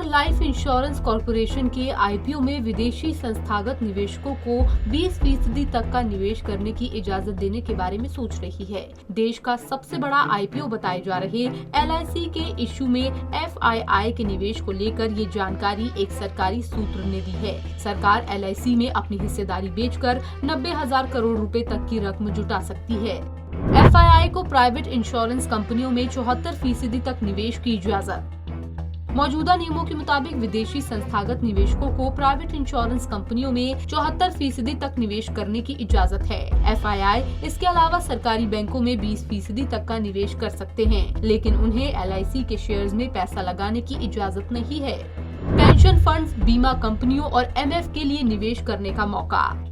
Life insurance corporation के IPO में विदेशी संस्थागत निवेशकों को 20% तक का निवेश करने की इजाजत देने के बारे में सोच रही है। देश का सबसे बड़ा आईपीओ बताए जा रहे एलआईसी के इश्यू में एफआईआई के निवेश को लेकर ये जानकारी एक सरकारी सूत्र ने दी है। सरकार एलआईसी में अपनी हिस्सेदारी बेचकर 90,000 करोड़ रुपए तक की रकम जुटा सकती है। एफआईआई को प्राइवेट इंश्योरेंस कंपनियों में 74% तक निवेश की इजाजत। मौजूदा नियमों के मुताबिक विदेशी संस्थागत निवेशकों को प्राइवेट इंश्योरेंस कंपनियों में 74% तक निवेश करने की इजाजत है। एफआईआई इसके अलावा सरकारी बैंकों में 20% तक का निवेश कर सकते हैं, लेकिन उन्हें एलआईसी के शेयर्स में पैसा लगाने की इजाजत नहीं है। पेंशन फंड्स, बीमा कंपनियों और एमएफ के लिए निवेश करने का मौका।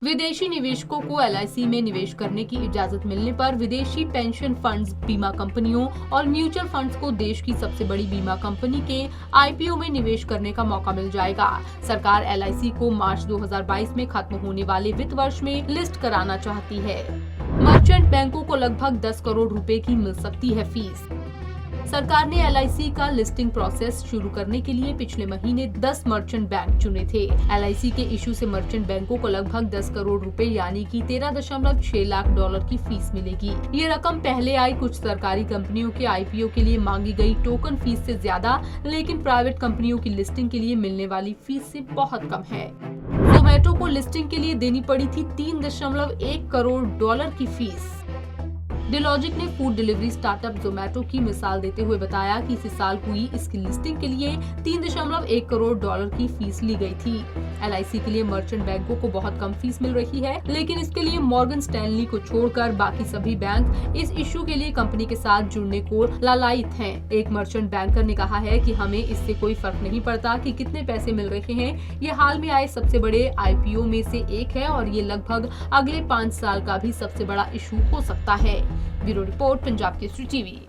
विदेशी निवेशकों को एलआईसी में निवेश करने की इजाजत मिलने पर विदेशी पेंशन फंड्स, बीमा कंपनियों और म्यूचुअल फंड्स को देश की सबसे बड़ी बीमा कंपनी के आईपीओ में निवेश करने का मौका मिल जाएगा। सरकार एलआईसी को मार्च 2022 में खत्म होने वाले वित्त वर्ष में लिस्ट कराना चाहती है। मर्चेंट बैंकों को लगभग 10 करोड़ रुपए की मिल सकती है फीस। सरकार ने एलआईसी का लिस्टिंग प्रोसेस शुरू करने के लिए पिछले महीने 10 मर्चेंट बैंक चुने थे। एलआईसी के इशू से मर्चेंट बैंकों को लगभग 10 करोड़ रुपए यानी कि 13.6 लाख डॉलर की फीस मिलेगी। ये रकम पहले आई कुछ सरकारी कंपनियों के आईपीओ के लिए मांगी गई टोकन फीस से ज्यादा, लेकिन प्राइवेट कंपनियों की लिस्टिंग के लिए मिलने वाली फीस से बहुत कम है। जोमेटो को लिस्टिंग के लिए देनी पड़ी थी 3.1 करोड़ डॉलर की फीस। डिलॉजिक ने फूड डिलीवरी स्टार्टअप जोमेटो की मिसाल देते हुए बताया कि इसी साल हुई इसकी लिस्टिंग के लिए 3.1 करोड़ डॉलर की फीस ली गई थी। एलआईसी के लिए मर्चेंट बैंकों को बहुत कम फीस मिल रही है, लेकिन इसके लिए मॉर्गन स्टैनली को छोड़कर बाकी सभी बैंक इस इश्यू के लिए कंपनी के साथ जुड़ने को लालायित हैं। एक मर्चेंट बैंकर ने कहा है कि हमें इससे कोई फर्क नहीं पड़ता कि कितने पैसे मिल रहे हैं। ये हाल में आए सबसे बड़े आईपीओ में से एक है और ये लगभग अगले 5 साल का भी सबसे बड़ा इशू हो सकता है। Bureau report, Punjab Kesari TV.